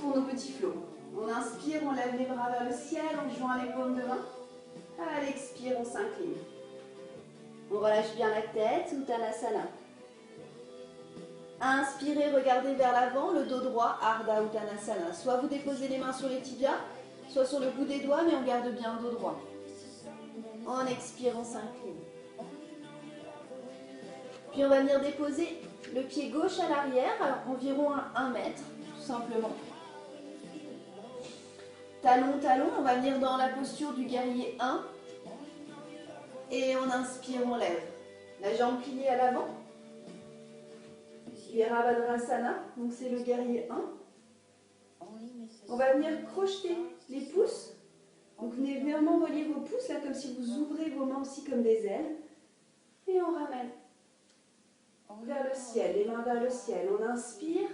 pour nos petits flots. On inspire, on lève les bras vers le ciel, on joint les paumes de main. À l'expire, on s'incline. On relâche bien la tête, Uttanasana. Inspirez, regardez vers l'avant, le dos droit, Ardha Uttanasana. Soit vous déposez les mains sur les tibias, soit sur le bout des doigts, mais on garde bien le dos droit. En expire, on s'incline. Puis on va venir déposer le pied gauche à l'arrière, environ à 1 mètre, tout simplement. Talon, talon, on va venir dans la posture du guerrier 1. Et on inspire, on lève. La jambe pliée à l'avant. Virabhadrasana, donc c'est le guerrier 1. On va venir crocheter les pouces. Donc venez vraiment relier vos pouces, là, comme si vous ouvrez vos mains aussi comme des ailes. Et on ramène vers le ciel, les mains vers le ciel. On inspire.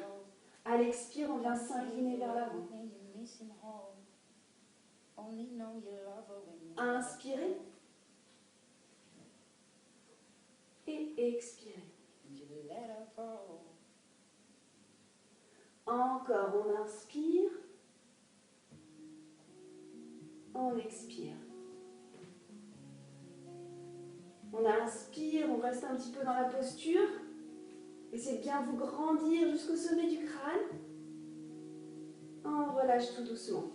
À l'expire, on vient s'incliner vers l'avant. Inspirez. Et expirez. Encore, on inspire. On expire. On inspire, on reste un petit peu dans la posture. Essayez de bien vous grandir jusqu'au sommet du crâne. On relâche tout doucement.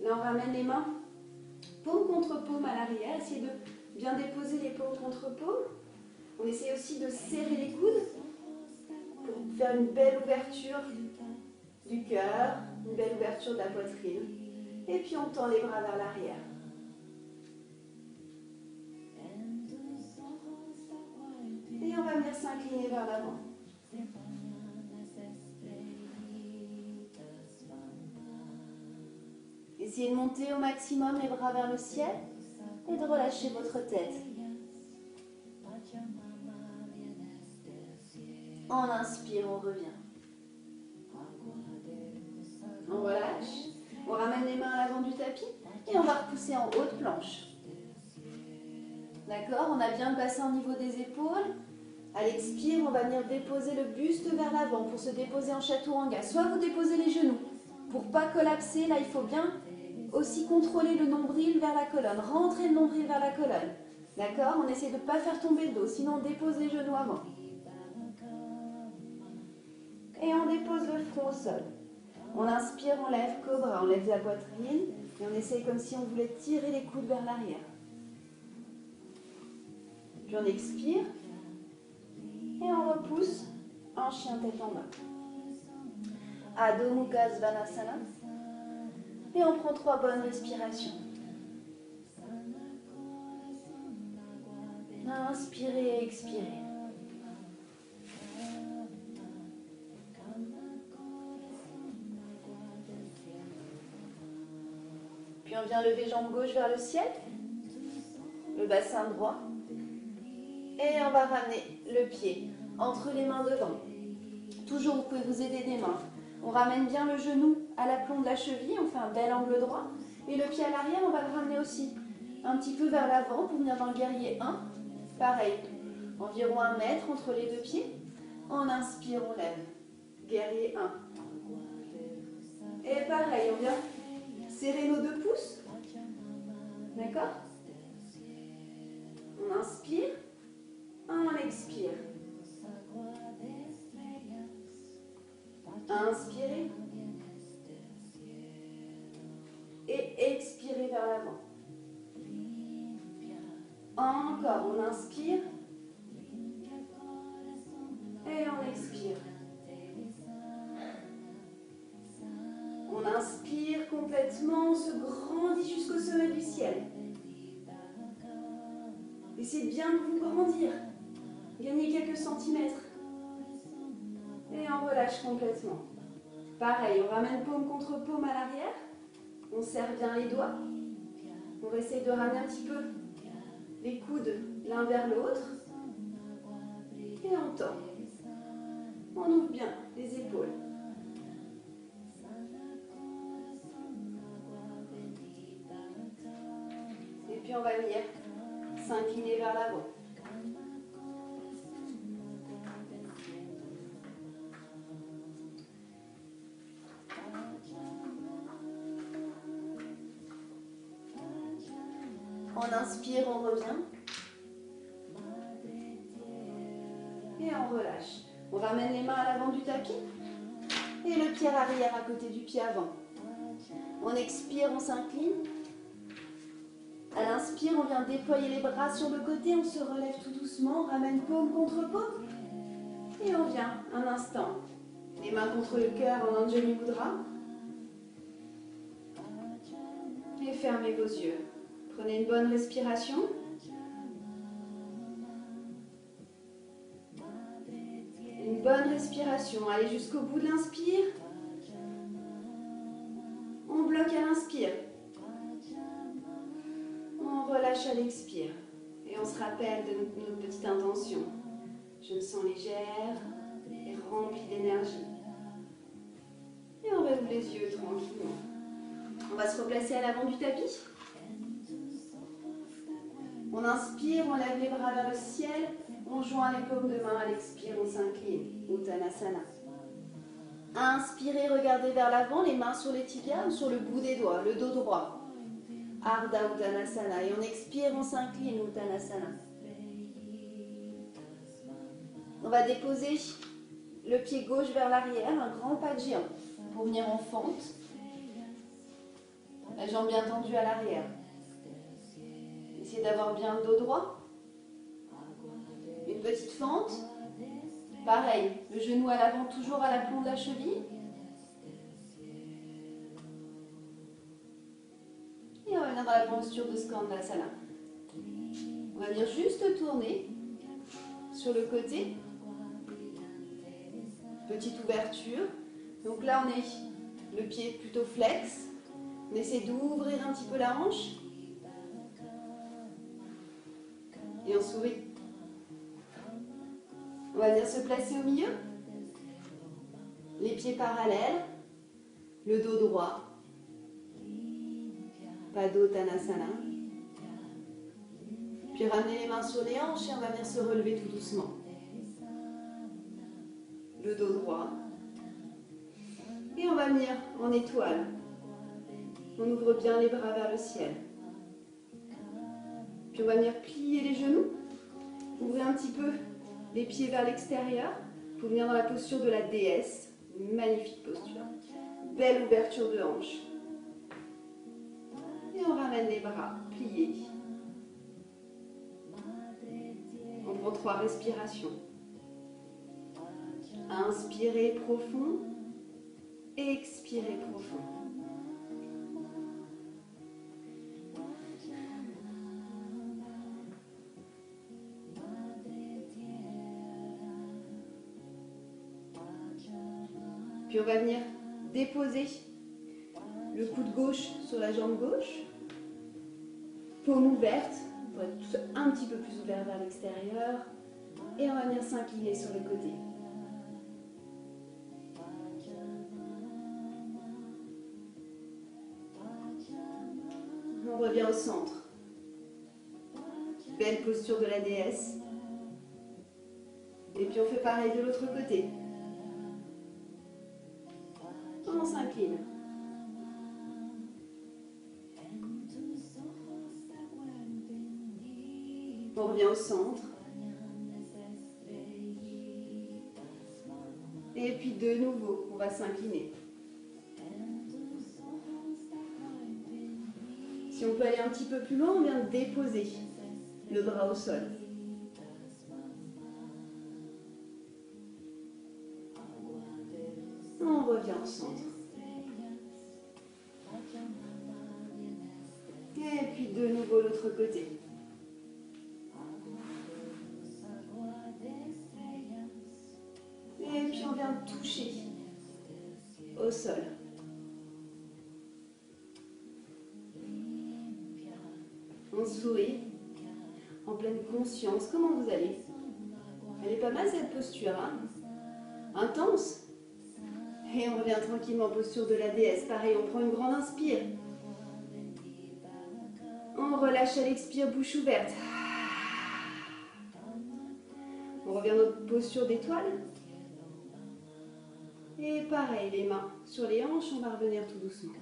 Là, on ramène les mains paume contre paume à l'arrière. Essayez de bien déposer les paumes contre paume. On essaie aussi de serrer les coudes pour faire une belle ouverture du cœur, une belle ouverture de la poitrine. Et puis on tend les bras vers l'arrière. Et on va venir s'incliner vers l'avant. Essayez de monter au maximum les bras vers le ciel et de relâcher votre tête. On inspire, on revient. On relâche. On ramène les mains à l'avant du tapis et on va repousser en haute planche. D'accord? On a bien le bassin au niveau des épaules. À l'expire, on va venir déposer le buste vers l'avant pour se déposer en chaturanga. Soit vous déposez les genoux. Pour ne pas collapser, là, il faut bien aussi contrôler le nombril vers la colonne. Rentrer le nombril vers la colonne. D'accord? On essaie de ne pas faire tomber le dos, sinon on dépose les genoux avant. Et on dépose le front au sol. On inspire, on lève cobra, on lève la poitrine. Et on essaye comme si on voulait tirer les coudes vers l'arrière. Puis on expire. Et on repousse en chien tête en bas. Adho Mukha Svanasana. Et on prend 3 bonnes respirations. Inspirez et expirez. Puis on vient lever jambe gauche vers le ciel, le bassin droit. Et on va ramener le pied entre les mains devant. Toujours, vous pouvez vous aider des mains. On ramène bien le genou à l'aplomb de la cheville, on fait un bel angle droit. Et le pied à l'arrière, on va le ramener aussi un petit peu vers l'avant pour venir dans le guerrier 1. Pareil, environ 1 mètre entre les deux pieds. On inspire, on lève. Guerrier 1. Et pareil, on vient serrer nos 2 pouces. D'accord? On inspire, on expire. Inspirez. Et expirez vers l'avant. Encore, on inspire. Et on expire. On inspire complètement, on se grandit jusqu'au sommet du ciel. Essayez de bien vous grandir. Gagnez quelques centimètres. Et on relâche complètement. Pareil, on ramène paume contre paume à l'arrière. On serre bien les doigts. On essaye de ramener un petit peu les coudes l'un vers l'autre. Et on tend. On ouvre bien les épaules. Et puis on va venir s'incliner vers l'avant. On inspire, on revient. Et on relâche. On ramène les mains à l'avant du tapis. Et le pied arrière à côté du pied avant. On expire, on s'incline. À l'inspire, on vient déployer les bras sur le côté. On se relève tout doucement. On ramène paume contre paume. Et on vient un instant. Les mains contre le cœur en Anjali Mudra. Et fermez vos yeux. Prenez une bonne respiration. Une bonne respiration. Allez jusqu'au bout de l'inspire. On bloque à l'inspire. On relâche à l'expire. Et on se rappelle de notre petite intention. Je me sens légère et remplie d'énergie. Et on réouvre les yeux tranquillement. On va se replacer à l'avant du tapis. On inspire, on lève les bras vers le ciel. On joint les paumes de main à l'expire, on s'incline. Uttanasana. Inspirez, regardez vers l'avant, les mains sur les tibias ou sur le bout des doigts, le dos droit. Ardha Uttanasana. Et on expire, on s'incline. Uttanasana. On va déposer le pied gauche vers l'arrière, un grand pas de géant pour venir en fente. La jambe bien tendue à l'arrière. Essayez d'avoir bien le dos droit. Une petite fente. Pareil, le genou à l'avant, toujours à l'aplomb de la cheville. Et on va venir dans la posture de Skandasana. On va venir juste tourner sur le côté. Petite ouverture. Donc là, on est le pied plutôt flex. On essaie d'ouvrir un petit peu la hanche. Et on sourit. On va venir se placer au milieu. Les pieds parallèles. Le dos droit. Padottanasana. Puis ramener les mains sur les hanches et on va venir se relever tout doucement. Le dos droit. Et on va venir en étoile. On ouvre bien les bras vers le ciel. Puis on va venir plier les genoux. Ouvrez un petit peu les pieds vers l'extérieur pour venir dans la posture de la déesse. Magnifique posture. Belle ouverture de hanche. Et on ramène les bras pliés. On prend 3 respirations. Inspirez profond. Expirez profond. Puis on va venir déposer le coude gauche sur la jambe gauche. Paume ouverte, pour être un petit peu plus ouvert vers l'extérieur. Et on va venir s'incliner sur le côté. On revient au centre. Belle posture de la déesse. Et puis on fait pareil de l'autre côté. On s'incline. On revient au centre. Et puis de nouveau, on va s'incliner. Si on peut aller un petit peu plus loin, on vient déposer le bras au sol. On revient au centre. Et puis de nouveau l'autre côté. Et puis on vient toucher au sol. On sourit, en pleine conscience. Comment vous allez? Elle est pas mal cette posture, hein? Intense. Et on revient tranquillement en posture de la déesse. Pareil, on prend une grande inspire. On relâche à l'expire, bouche ouverte. On revient à notre posture d'étoile. Et pareil, les mains sur les hanches, on va revenir tout doucement.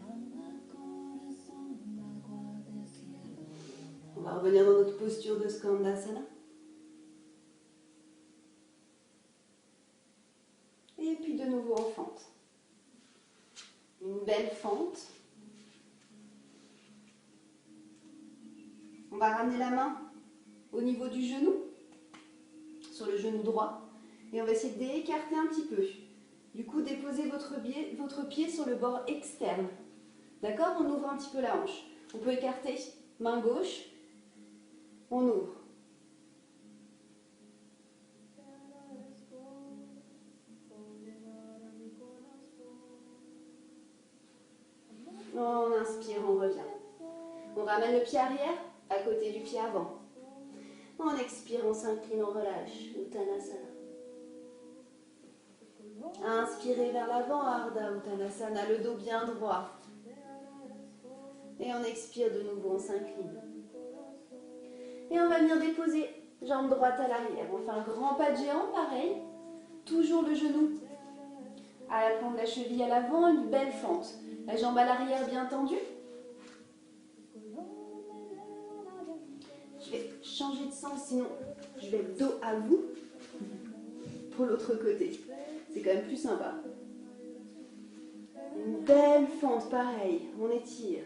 On va revenir dans notre posture de Skandasana. Et puis de nouveau en fente. Une belle fente. On va ramener la main au niveau du genou, sur le genou droit. Et on va essayer d'écarter un petit peu. Du coup, déposez votre pied sur le bord externe. D'accord? On ouvre un petit peu la hanche. On peut écarter main gauche. On ouvre. On inspire, on revient. On ramène le pied arrière à côté du pied avant. On expire, on s'incline, on relâche. Uttanasana. Inspirez vers l'avant, Ardha Uttanasana, le dos bien droit. Et on expire de nouveau, on s'incline. Et on va venir déposer jambe droite à l'arrière. On fait un grand pas de géant, pareil. Toujours le genou à la plante de la cheville à l'avant, une belle fente. La jambe à l'arrière bien tendue. Je vais changer de sens, sinon je vais le dos à vous pour l'autre côté. C'est quand même plus sympa. Une belle fente, pareil. On étire.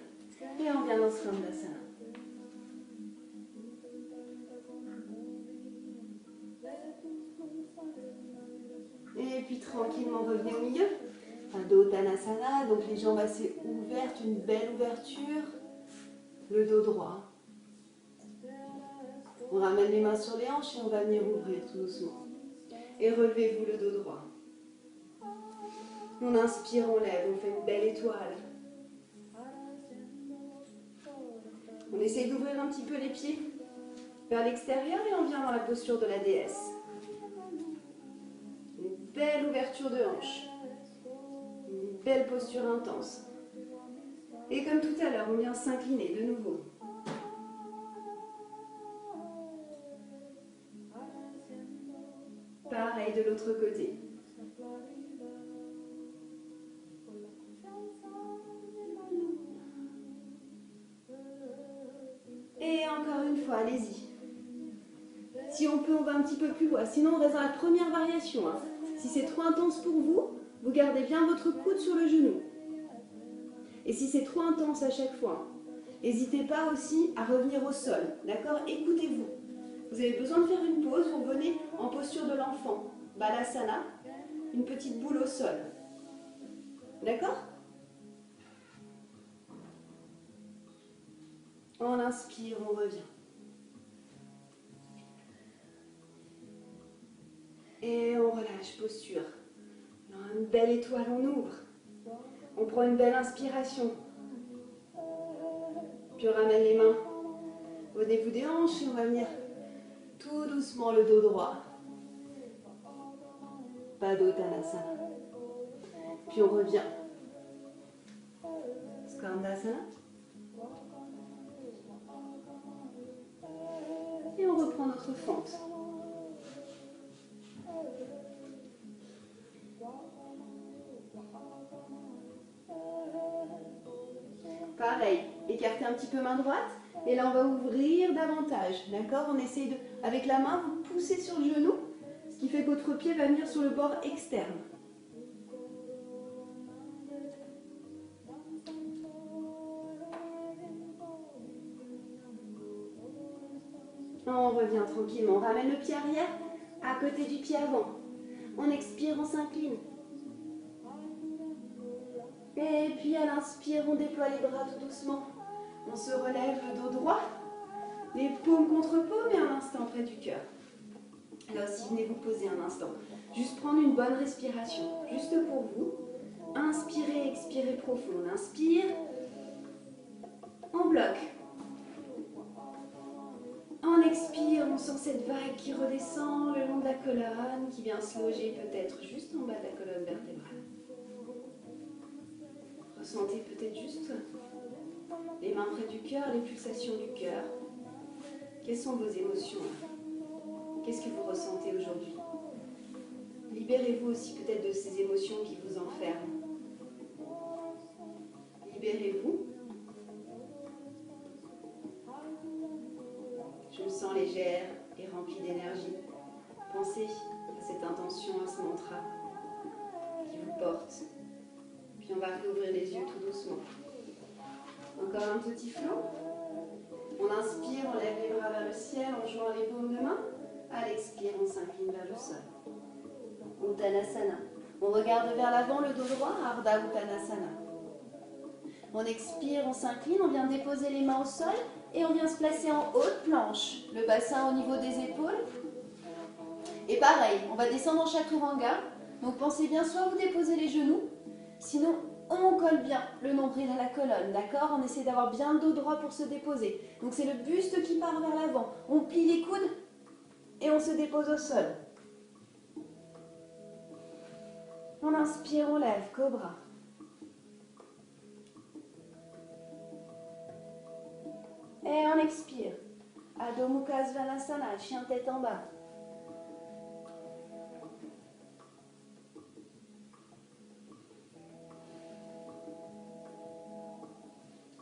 Et on vient dans ce Skandasana. Et puis tranquillement, revenez au milieu. Ardha Uttanasana, donc les jambes assez ouvertes, une belle ouverture. Le dos droit. On ramène les mains sur les hanches et on va venir ouvrir tout doucement. Et relevez-vous le dos droit. On inspire, on lève, on fait une belle étoile. On essaye d'ouvrir un petit peu les pieds vers l'extérieur et on vient dans la posture de la déesse. Une belle ouverture de hanche. Une belle posture intense. Et comme tout à l'heure, on vient s'incliner de nouveau. Pareil de l'autre côté. Et encore une fois, allez-y. Si on peut, on va un petit peu plus loin. Sinon, on reste dans la première variation. Hein. Si c'est trop intense pour vous, vous gardez bien votre coude sur le genou. Et si c'est trop intense à chaque fois, n'hésitez pas aussi à revenir au sol. D'accord? Écoutez-vous. Vous avez besoin de faire une pause, vous revenez en posture de l'enfant. Balasana, une petite boule au sol. D'accord? On inspire, on revient. Et on relâche, posture. Une belle étoile, on ouvre. On prend une belle inspiration. Puis on ramène les mains au début des hanches et on va venir tout doucement le dos droit. Pas d'Uttanasana. Puis on revient. Skandasana. Et on reprend notre fente. Pareil, écartez un petit peu main droite. Et là, on va ouvrir davantage. D'accord? On essaye de, avec la main, vous poussez sur le genou. Ce qui fait que votre pied va venir sur le bord externe. On revient tranquillement. On ramène le pied arrière à côté du pied avant. On expire, on s'incline. Et puis à l'inspire, on déploie les bras tout doucement. On se relève le dos droit. Les paumes contre paumes et un instant près du cœur. Alors si venez vous poser un instant. Juste prendre une bonne respiration. Juste pour vous. Inspirez, expirez profond. On inspire. On bloque. On expire, on sent cette vague qui redescend le long de la colonne, qui vient se loger peut-être juste en bas de la colonne vertébrale. Ressentez peut-être juste les mains près du cœur, les pulsations du cœur. Quelles sont vos émotions? Qu'est-ce que vous ressentez aujourd'hui? Libérez-vous aussi peut-être de ces émotions qui vous enferment. Libérez-vous. sent légère et remplie d'énergie. Pensez à cette intention, à ce mantra qui vous porte. Puis on va réouvrir les yeux tout doucement. Encore un petit flot. On inspire, on lève les bras vers le ciel en jouant les paumes de main. À l'expire, on s'incline vers le sol. Uttanasana. On regarde vers l'avant, le dos droit, Ardha Uttanasana. On expire, on s'incline, on vient déposer les mains au sol et on vient se placer en haute planche. Le bassin au niveau des épaules. Et pareil, on va descendre en chaturanga. Donc pensez bien, soit vous déposez les genoux, sinon on colle bien le nombril à la colonne, d'accord? On essaie d'avoir bien le dos droit pour se déposer. Donc c'est le buste qui part vers l'avant. On plie les coudes et on se dépose au sol. On inspire, on lève, cobra. Et on expire. Adho Mukha Svanasana, chien tête en bas.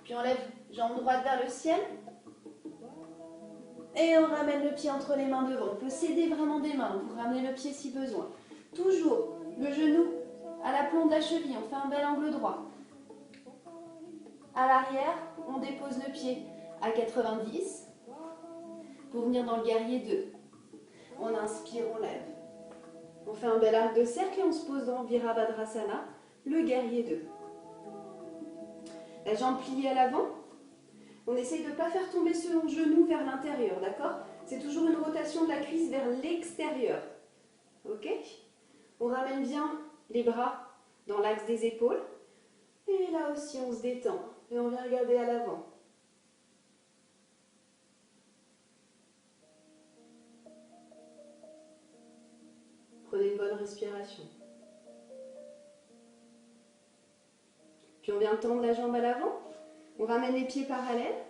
Puis on lève jambe droite vers le ciel. Et on ramène le pied entre les mains devant. On peut s'aider vraiment des mains pour ramener le pied si besoin. Toujours le genou à l'aplomb de la cheville. On fait un bel angle droit. À l'arrière, on dépose le pied à 90 pour venir dans le guerrier 2. On inspire, on lève. On fait un bel arc de cercle et on se pose dans Virabhadrasana, le guerrier 2. La jambe pliée à l'avant. On essaye de ne pas faire tomber ce genou vers l'intérieur, d'accord? C'est toujours une rotation de la cuisse vers l'extérieur. Ok? On ramène bien les bras dans l'axe des épaules. Et là aussi, on se détend. Et on vient regarder à l'avant. Prenez une bonne respiration. Puis on vient tendre la jambe à l'avant. On ramène les pieds parallèles.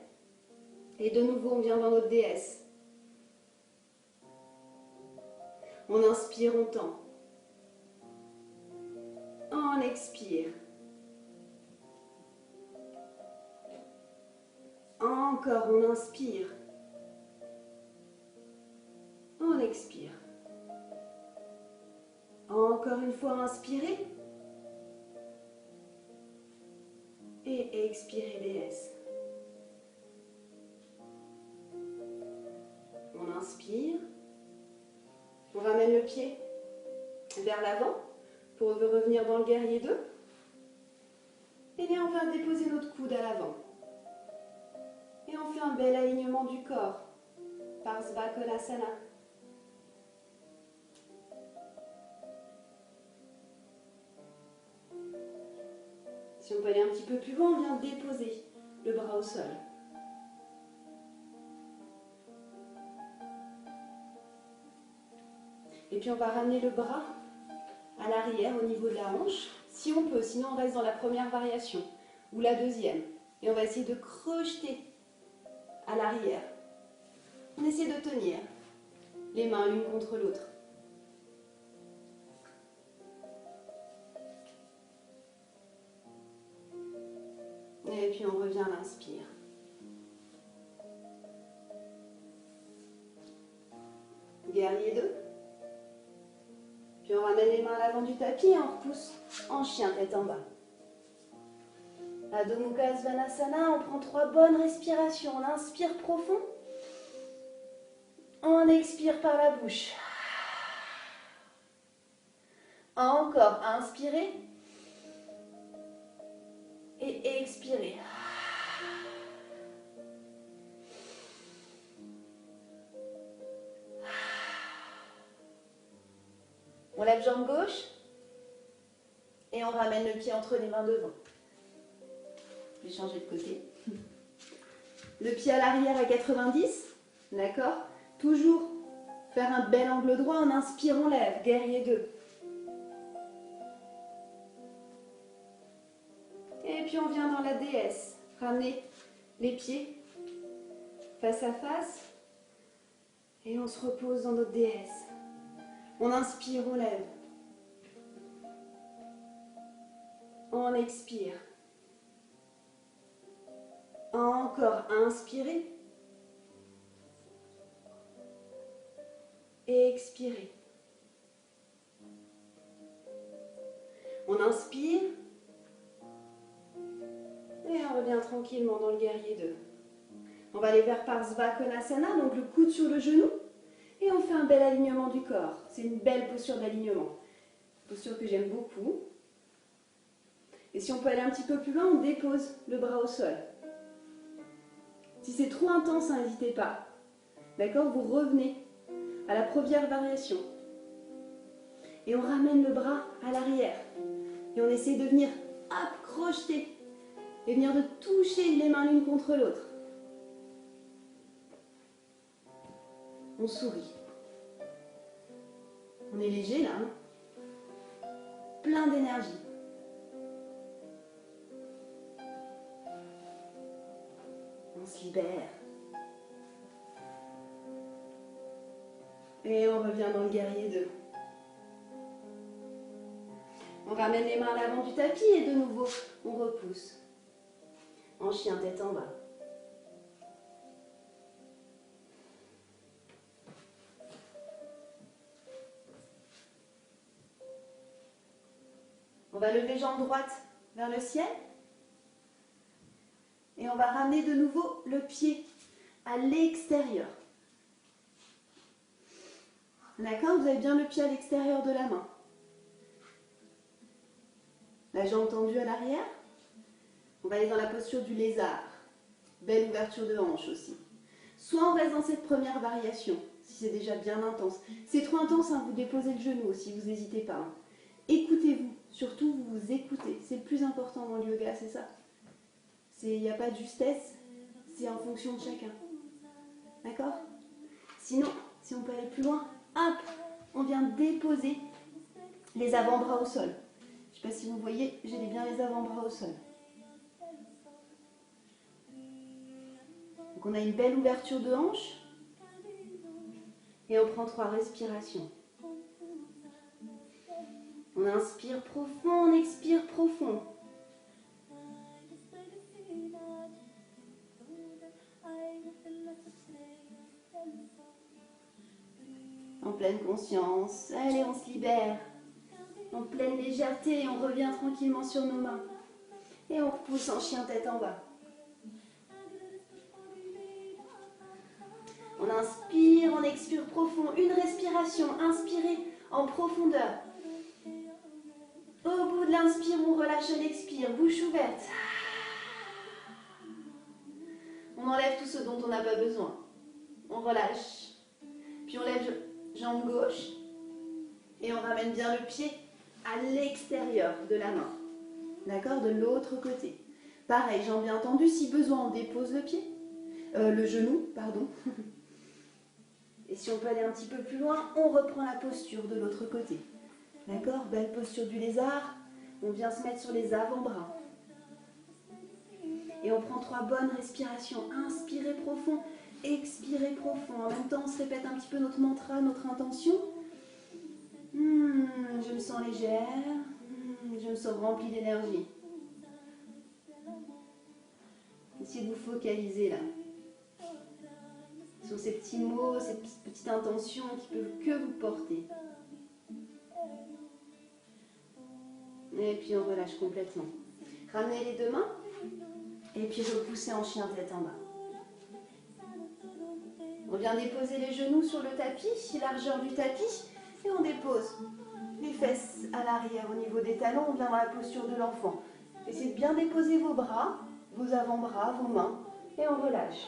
Et de nouveau, on vient dans notre déesse. On inspire, on tend. On expire. Encore, on inspire. On expire. Encore une fois, inspirez. Et expirez, déesse. On inspire. On ramène le pied vers l'avant pour revenir dans le guerrier 2. Et bien, on va déposer notre coude à l'avant. Et on fait un bel alignement du corps. Parsva Kolasana. Si on peut aller un petit peu plus loin, on vient déposer le bras au sol. Et puis on va ramener le bras à l'arrière au niveau de la hanche, si on peut, sinon on reste dans la première variation, ou la deuxième. Et on va essayer de crocheter à l'arrière. On essaie de tenir les mains l'une contre l'autre. Et puis on revient à l'inspire. Guerrier 2. Puis on ramène les mains à l'avant du tapis et on repousse en chien tête en bas. Adho Mukha Svanasana, on prend 3 bonnes respirations. On inspire profond. On expire par la bouche. Encore, inspirez. Et expirez. On lève jambe gauche et on ramène le pied entre les mains devant. Je vais changer de côté. Le pied à l'arrière à 90, d'accord? Toujours faire un bel angle droit. On inspire, on lève, guerrier 2. Et puis on vient dans la déesse. Ramener les pieds face à face et on se repose dans notre déesse. On inspire, on lève. On expire. Encore, inspirez. et expirez. On inspire et on revient tranquillement dans le guerrier 2. On va aller vers Parsva Konasana, donc le coude sur le genou, et on fait un bel alignement du corps. C'est une belle posture d'alignement, posture que j'aime beaucoup. Et si on peut aller un petit peu plus loin, on dépose le bras au sol. Si c'est trop intense, n'hésitez pas. D'accord? Vous revenez à la première variation. Et on ramène le bras à l'arrière. Et on essaie de venir crocheter. Et venir de toucher les mains l'une contre l'autre. On sourit. On est léger là. Hein? Plein d'énergie. On se libère. Et on revient dans le guerrier 2. On ramène les mains à l'avant du tapis et de nouveau, on repousse. En chien tête en bas. On va lever jambe droite vers le ciel. Et on va ramener de nouveau le pied à l'extérieur. D'accord? Vous avez bien le pied à l'extérieur de la main. La jambe tendue à l'arrière. On va aller dans la posture du lézard. Belle ouverture de hanche aussi. Soit on reste dans cette première variation, si c'est déjà bien intense. C'est trop intense, hein, vous déposez le genou aussi, vous n'hésitez pas. Hein. Écoutez-vous, surtout vous vous écoutez. C'est le plus important dans le yoga, c'est ça. Il n'y a pas de justesse, c'est en fonction de chacun. D'accord? Sinon, si on peut aller plus loin, hop, on vient déposer les avant-bras au sol. Je ne sais pas si vous voyez, j'ai bien les avant-bras au sol. Donc on a une belle ouverture de hanche. Et on prend 3 respirations. On inspire profond, on expire profond. En pleine conscience. Allez, on se libère. En pleine légèreté, on revient tranquillement sur nos mains. Et on repousse en chien tête en bas. On inspire, on expire profond. Une respiration. Inspirez en profondeur. Au bout de l'inspire, on relâche l'expire. Bouche ouverte. On enlève tout ce dont on n'a pas besoin. On relâche. Puis on lève jambe gauche. Et on ramène bien le pied à l'extérieur de la main. D'accord? De l'autre côté. Pareil, jambe bien tendue. Si besoin, on dépose le pied. Le genou, pardon. Et si on peut aller un petit peu plus loin, on reprend la posture de l'autre côté. D'accord? Belle posture du lézard. On vient se mettre sur les avant-bras. Et on prend 3 bonnes respirations. Inspirez profond, expirez profond. En même temps, on se répète un petit peu notre mantra, notre intention. Je me sens légère. Je me sens remplie d'énergie. Essayez de vous focaliser là. Sur ces petits mots, ces petites intentions qui peuvent que vous porter. Et puis on relâche complètement. Ramenez les 2 mains. Et puis repoussez en chien tête en bas. On vient déposer les genoux sur le tapis, largeur du tapis. Et on dépose les fesses à l'arrière au niveau des talons. On vient dans la posture de l'enfant. Essayez de bien déposer vos bras, vos avant-bras, vos mains. Et on relâche.